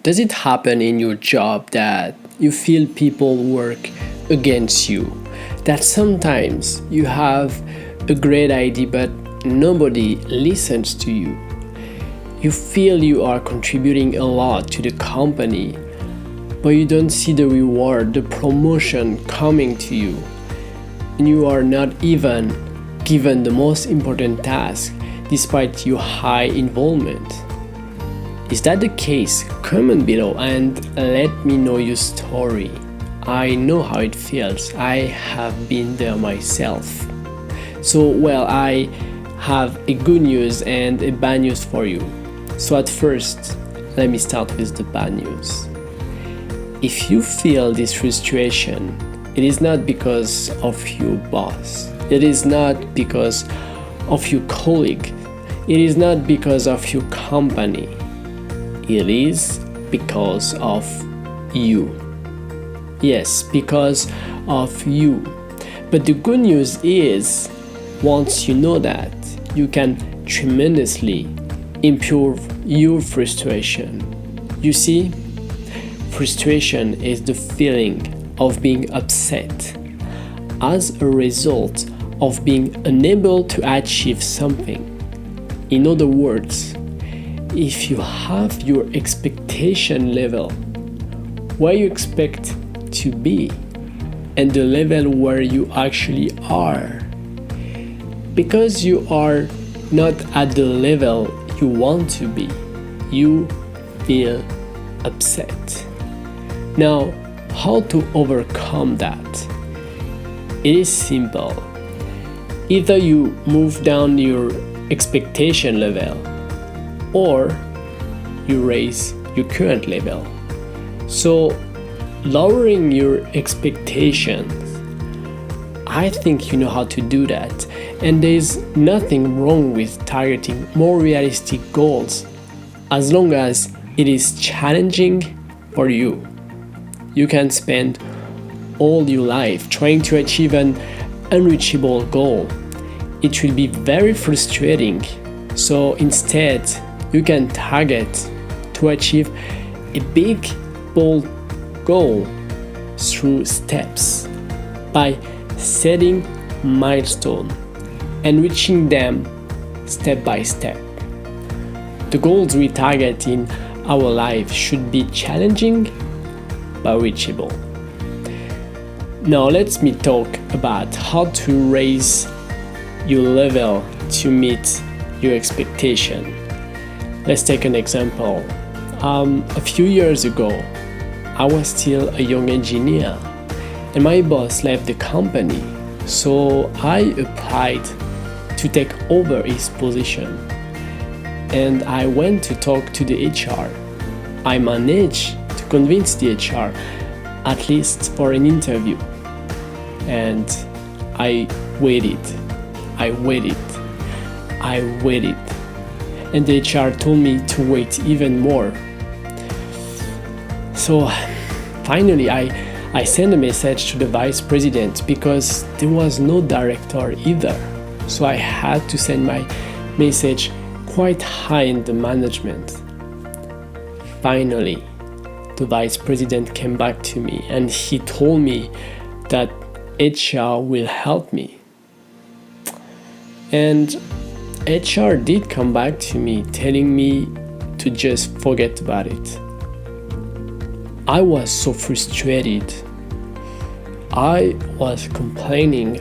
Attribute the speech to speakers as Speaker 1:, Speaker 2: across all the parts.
Speaker 1: Does it happen in your job that you feel people work against you? That sometimes you have a great idea but nobody listens to you? You feel you are contributing a lot to the company, but you don't see the reward, the promotion coming to you, and you are not even given the most important task despite your high involvement. Is that the case? Comment below and let me know your story. I know how it feels. I have been there myself. So, I have a good news and a bad news for you. So at first, let me start with the bad news. If you feel this frustration, it is not because of your boss. It is not because of your colleague. It is not because of your company. It is because of you. Yes, because of you. But the good news is, once you know that, you can tremendously improve your frustration. You see, frustration is the feeling of being upset as a result of being unable to achieve something. In other words, if you have your expectation level where you expect to be and the level where you actually are, because you are not at the level you want to be, you feel upset. Now, how to overcome that? It is simple. Either you move down your expectation level or you raise your current level. So, lowering your expectations, I think you know how to do that, and there's nothing wrong with targeting more realistic goals as long as it is challenging for you. You can spend all your life trying to achieve an unreachable goal. It will be very frustrating. So instead, you can target to achieve a big, bold goal through steps by setting milestones and reaching them step by step. The goals we target in our life should be challenging but reachable. Now let me talk about how to raise your level to meet your expectation. Let's take an example. A few years ago, I was still a young engineer and my boss left the company, so I applied to take over his position. And I went to talk to the HR. I managed to convince the HR, at least for an interview. And I waited. And the HR told me to wait even more. So finally, I sent a message to the vice president because there was no director either. So I had to send my message quite high in the management. Finally, the vice president came back to me and he told me that HR will help me. And HR did come back to me telling me to just forget about it. I was so frustrated. I was complaining,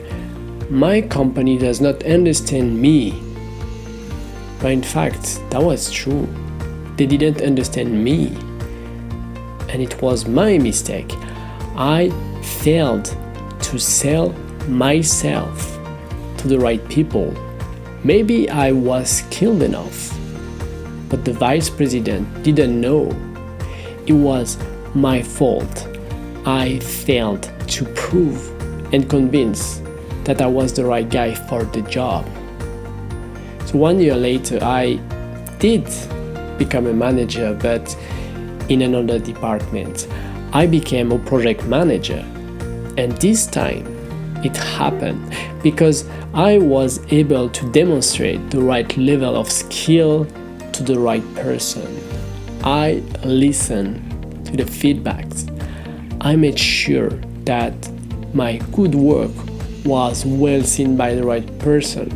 Speaker 1: my company does not understand me. But in fact, that was true. They didn't understand me. And it was my mistake. I failed to sell myself to the right people. Maybe I was skilled enough, but the vice president didn't know. It was my fault. I failed to prove and convince that I was the right guy for the job. So 1 year later, I did become a manager, but in another department. I became a project manager. And this time, it happened because I was able to demonstrate the right level of skill to the right person. I listened to the feedbacks. I made sure that my good work was well seen by the right person.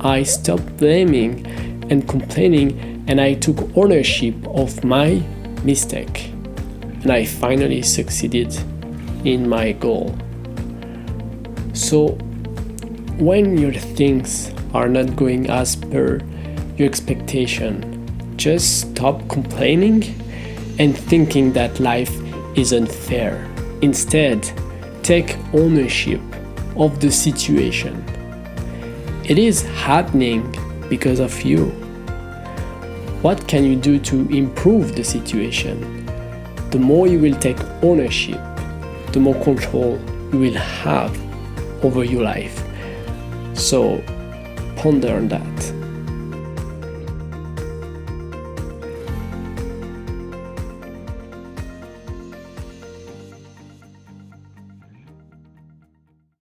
Speaker 1: I stopped blaming and complaining, and I took ownership of my mistake. And I finally succeeded in my goal. So, when your things are not going as per your expectation, just stop complaining and thinking that life is unfair. Instead, take ownership of the situation. It is happening because of you. What can you do to improve the situation? The more you will take ownership, the more control you will have over your life. So ponder on that.